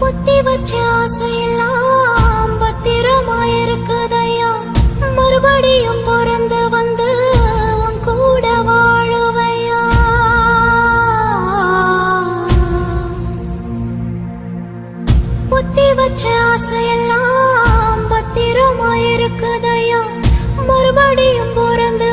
புத்தி வச்ச ஆசையெல்லாம் பத்திரமாயிருக்குதையா, மறுபடியும் பிறந்து வந்து உன் கூட வாழுவையா. புத்தி வச்ச ஆசையெல்லாம் பத்திரமாயிருக்குதையா, மறுபடியும் பிறந்து